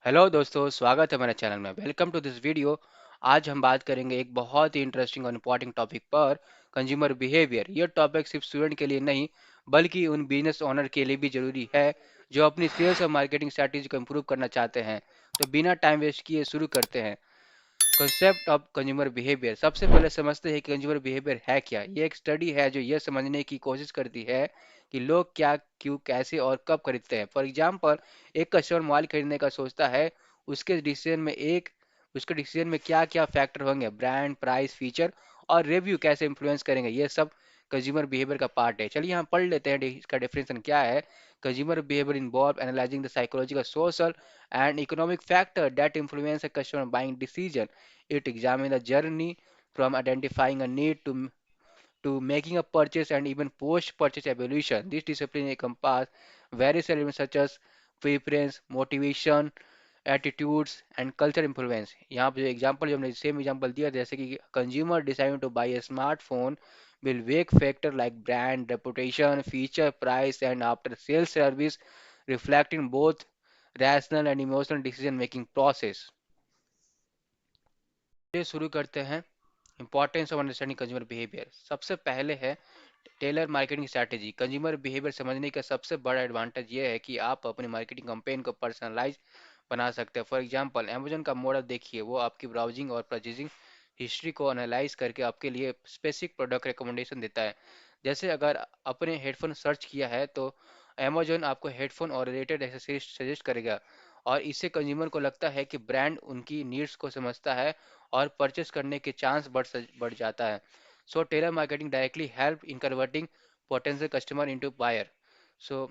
Hello दोस्तों, स्वागत है हमारे चैनल में। Welcome to this video. आज हम बात करेंगे एक बहुत ही इंटरेस्टिंग और इम्पोर्टेंट टॉपिक पर, कंज्यूमर बिहेवियर। यह टॉपिक सिर्फ स्टूडेंट के लिए नहीं बल्कि उन बिजनेस ओनर के लिए भी जरूरी है जो अपनी सेल्स और मार्केटिंग स्ट्रैटेजी को इम्प्रूव करना चाहते हैं। तो बिना टाइम वेस्ट किए शुरू करते हैं। Concept of consumer behaviour. सबसे पहले समझते हैं कि कंज्यूमर बिहेवियर है क्या। ये एक स्टडी है जो यह समझने की कोशिश करती है कि लोग क्या, क्यों, कैसे और कब खरीदते हैं। फॉर एग्जांपल, एक कस्टमर मोबाइल खरीदने का सोचता है। उसके डिसीजन में एक उसके डिसीजन में क्या क्या फैक्टर होंगे, ब्रांड, प्राइस, फीचर और रिव्यू कैसे इन्फ्लुएंस करेंगे, ये सब कंज्यूमर बिहेवियर का पार्ट है। चलिए हम पढ़ लेते हैं इसका डेफिनेशन क्या है। Consumer behaviour involve analysing the psychological, social and economic factor that influence a customer buying decision. It examines the journey from identifying a need to making a purchase and even post-purchase evolution. This discipline encompasses various elements such as preference, motivation, attitudes and culture influence. यहाँ पे जो example जो हमने same example दिया, जैसे कि consumer deciding to buy a smartphone will weigh factor like brand reputation, feature, price and after sales service, reflecting both rational and emotional decision making process। ये शुरू करते हैं। Importance of understanding consumer behaviour. सबसे पहले है tailor marketing strategy. Consumer behaviour समझने का सबसे बड़ा एडवांटेज ये है कि आप अपनी मार्केटिंग कैंपेन को पर्सनलाइज बना सकते हैं। फॉर एग्जांपल, अमेजन का मॉडल देखिए। वो आपकी ब्राउजिंग और परचेजिंग हिस्ट्री को एनालाइज करके आपके लिए स्पेसिफिक प्रोडक्ट रिकमेंडेशन देता है। जैसे अगर आपने हेडफोन सर्च किया है तो अमेजन आपको हेडफोन और रिलेटेड एक्सेसरीज सजेस्ट करेगा, और इससे कंज्यूमर को लगता है कि ब्रांड उनकी नीड्स को समझता है और परचेस करने के चांस बढ़ जाता है। So tailor marketing directly help in converting potential customer into buyer. So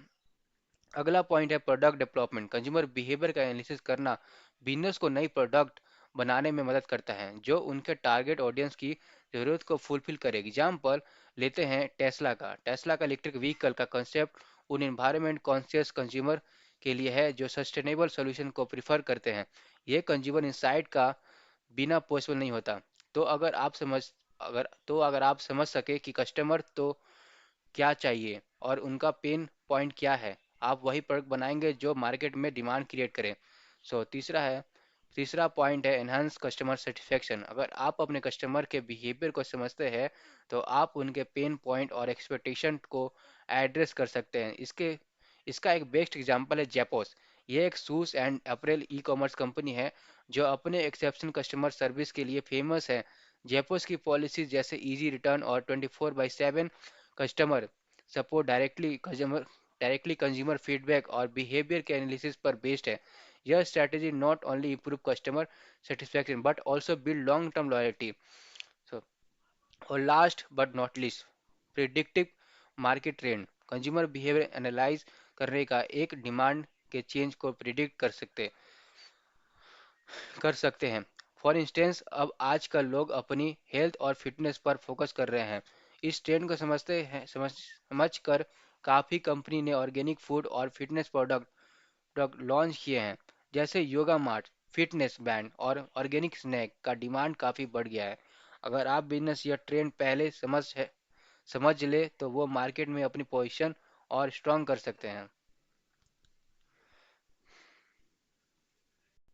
अगला पॉइंट है प्रोडक्ट डेवलपमेंट। कंज्यूमर बिहेवियर का एनालिसिस करना बिजनेस को नई प्रोडक्ट बनाने में मदद करता है जो उनके टारगेट ऑडियंस की जरूरत को फुलफिल करे। एग्जाम्पल लेते हैं टेस्ला का इलेक्ट्रिक व्हीकल का कंसेप्ट उन एनवायरनमेंट कॉन्शियस कंज्यूमर के लिए है जो सस्टेनेबल सोल्यूशन को प्रिफर करते हैं। ये कंज्यूमर इंसाइट का बिना पॉसिबल नहीं होता। तो अगर आप समझ सके कि कस्टमर तो क्या चाहिए और उनका पेन पॉइंट क्या है, आप वही प्रोडक्ट बनाएंगे जो मार्केट में डिमांड क्रिएट करे। सो तीसरा पॉइंट है एनहांस कस्टमर सेटिस्फेक्शन। अगर आप अपने कस्टमर के बिहेवियर को समझते हैं तो आप उनके पेन पॉइंट और एक्सपेक्टेशन को एड्रेस कर सकते हैं। इसका एक बेस्ट एग्जांपल है जेपोस। ये एक shoes and April e commerce company है जो अपने एक्सेप्शनल कस्टमर सर्विस के लिए फेमस है। जेपोस की पॉलिसीज जैसे इजी रिटर्न और 24/7 customer support directly consumer feedback और बिहेवियर के एनालिसिस पर बेस्ड है। यह strategy not only improve customer satisfaction but also build long term loyalty. So और last but not least, predictive market trend. Consumer behaviour analyse करने का एक demand के चेंज को प्रिडिक्ट कर सकते हैं। फॉर इंस्टेंस, अब आजकल लोग अपनी हेल्थ और फिटनेस पर फोकस कर रहे हैं। इस ट्रेंड को समझ कर काफ़ी कंपनी ने ऑर्गेनिक फूड और फिटनेस प्रोडक्ट लॉन्च किए हैं। जैसे योगा मार्ट, फिटनेस बैंड और ऑर्गेनिक स्नैक का डिमांड काफ़ी बढ़ गया है। अगर आप बिजनेस या ट्रेंड पहले समझ ले तो वो मार्केट में अपनी पोजीशन और स्ट्रॉन्ग कर सकते हैं।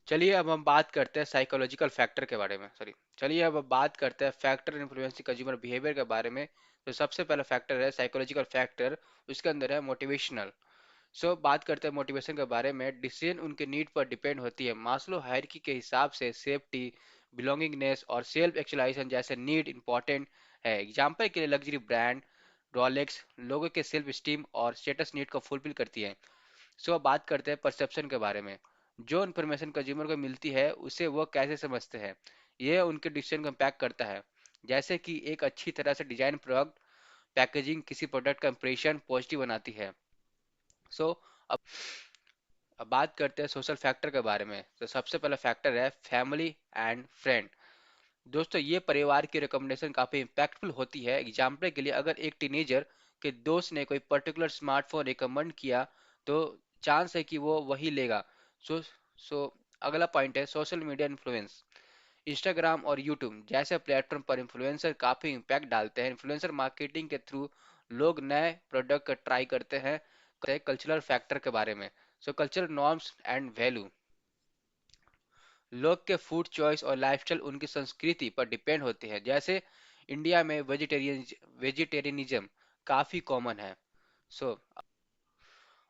चलिए अब हम बात करते हैं साइकोलॉजिकल फैक्टर के बारे में। सॉरी, चलिए अब बात करते हैं फैक्टर इन्फ्लुएंसिंग कंज्यूमर बिहेवियर के बारे में। तो सबसे पहला फैक्टर है साइकोलॉजिकल फैक्टर। उसके अंदर है मोटिवेशनल। बात करते हैं मोटिवेशन के बारे में। डिसीजन उनके नीड पर डिपेंड होती है। मास्लो हायरार्की के हिसाब से सेफ्टी, बिलोंगिंगनेस और सेल्फ एक्चुअलाइजेशन जैसे नीड इंपॉर्टेंट है। एग्जाम्पल के लिए लग्जरी ब्रांड रोलेक्स लोगों के सेल्फ स्टीम और स्टेटस नीड को फुलफिल करती है। अब बात करते हैं परसेप्शन के बारे में। जो इन्फॉर्मेशन कंज्यूमर को मिलती है उसे वो कैसे समझते हैं, यह उनके डिसीजन को इम्पैक्ट करता है। जैसे कि एक अच्छी तरह से डिजाइन प्रोडक्ट पैकेजिंग किसी प्रोडक्ट का इंप्रेशन पॉजिटिव बनाती है। सो अब अब बात करते हैं सोशल फैक्टर के बारे में। तो सबसे पहला फैक्टर है फैमिली एंड फ्रेंड। दोस्तों, ये परिवार की रिकमेंडेशन काफ़ी इम्पैक्टफुल होती है। एग्जाम्पल के लिए अगर एक टीनेजर के दोस्त ने कोई पर्टिकुलर स्मार्टफोन रिकमेंड किया तो चांस है कि वो वही लेगा। सो सो अगला पॉइंट है सोशल मीडिया इन्फ्लुएंस। इंस्टाग्राम और यूट्यूब जैसे प्लेटफॉर्म पर इन्फ्लुएंसर काफ़ी इम्पैक्ट डालते हैं। इन्फ्लुएंसर मार्केटिंग के थ्रू लोग नए प्रोडक्ट का ट्राई करते हैं। कल्चरल फैक्टर के बारे में। Cultural norms and value. लोग के फूड चॉइस और लाइफस्टाइल उनकी संस्कृति पर डिपेंड होते हैं। जैसे इंडिया में वेजिटेरियनिज्म काफी कॉमन है। सो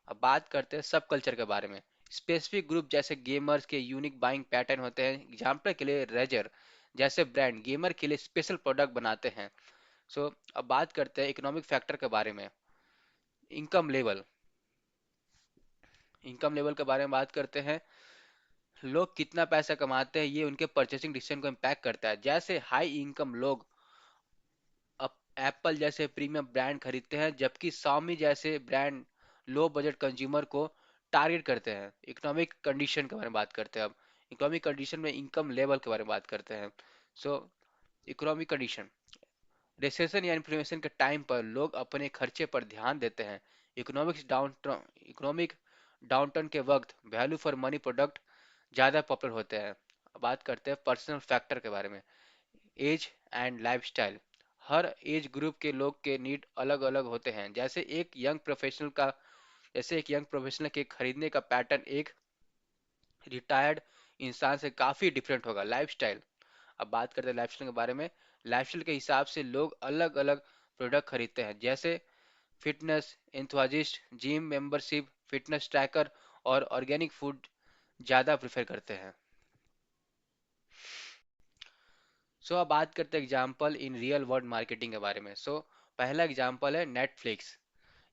अब बात करते हैं सब कल्चर के बारे में। स्पेसिफिक ग्रुप जैसे गेमर्स के यूनिक बाइंग पैटर्न होते हैं। एग्जाम्पल के लिए रेजर जैसे ब्रांड गेमर के लिए स्पेशल प्रोडक्ट बनाते हैं। अब बात करते हैं इकोनॉमिक फैक्टर के बारे में। इनकम लेवल, इनकम लेवल के बारे में बात करते हैं। लोग कितना पैसा कमाते हैं ये उनके परचेसिंग डिसीजन को इम्पैक्ट करता है। जैसे हाई इनकम लोग अब एप्पल जैसे प्रीमियम ब्रांड खरीदते हैं, जबकि Xiaomi जैसे ब्रांड लो बजट कंज्यूमर को टारगेट करते हैं। इकोनॉमिक कंडीशन के बारे में बात करते हैं अब। इकोनॉमिक कंडीशन में इनकम लेवल के बारे में बात करते हैं। सो इकोनॉमिक कंडीशन, रिसेशन या इन्फ्लेशन के टाइम पर लोग अपने खर्चे पर ध्यान देते हैं। इकोनॉमिक डाउनटर्न के वक्त वैल्यू फॉर मनी प्रोडक्ट ज़्यादा पॉपुलर होते हैं। अब बात करते हैं पर्सनल फैक्टर के बारे में। एज एंड लाइफस्टाइल, हर एज ग्रुप के लोग के नीड अलग अलग होते हैं। जैसे एक यंग प्रोफेशनल के खरीदने का पैटर्न एक रिटायर्ड इंसान से काफ़ी डिफरेंट होगा। लाइफस्टाइल, अब बात करते हैं लाइफस्टाइल के बारे में। लाइफस्टाइल के हिसाब से लोग अलग अलग प्रोडक्ट खरीदते हैं। जैसे fitness enthusiast gym membership, fitness tracker और ऑर्गेनिक फूड ज़्यादा प्रेफर करते हैं। अब बात करते हैं example in real world marketing के बारे में। पहला एग्जाम्पल है नेटफ्लिक्स।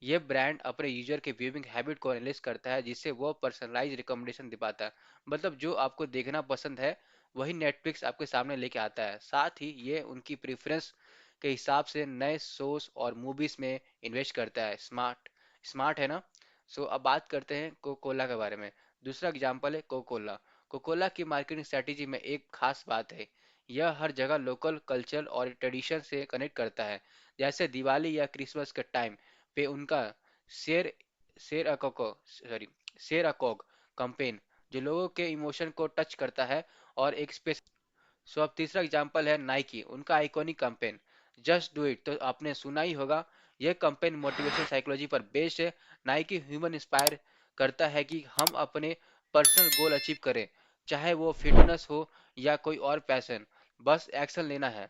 ये ब्रांड अपने यूजर के व्यूइंग हैबिट को एनालिस करता है, जिससे वो पर्सनलाइज रिकमेंडेशन दे पाता है। मतलब जो आपको देखना पसंद है वही नेटफ्लिक्स आपके सामने लेके आता है। साथ ही ये उनकी प्रेफरेंस के हिसाब से नए शोज और मूवीज में इन्वेस्ट करता है। स्मार्ट स्मार्ट है ना। अब बात करते हैं कोकोला के बारे में। दूसरा एग्जाम्पल है कोकोला। कोकोला की मार्केटिंग स्ट्रेटेजी में एक खास बात है, यह हर जगह लोकल कल्चर और ट्रेडिशन से कनेक्ट करता है। जैसे दिवाली या क्रिसमस के टाइम पे उनका शेर शेर अकोको सॉरी शेर अकोग कैंपेन जो लोगों के इमोशन को टच करता है और एक स्पेस। अब तीसरा एग्जांपल है नाइकी। उनका iconic campaign just do it तो आपने सुना ही होगा। यह कैंपेन मोटिवेशन साइकोलॉजी पर बेस्ड है। नाइकी ह्यूमन इंस्पायर करता है कि हम अपने पर्सनल गोल अचीव करें, चाहे वो फिटनेस हो या कोई और पैशन, बस एक्शन लेना है।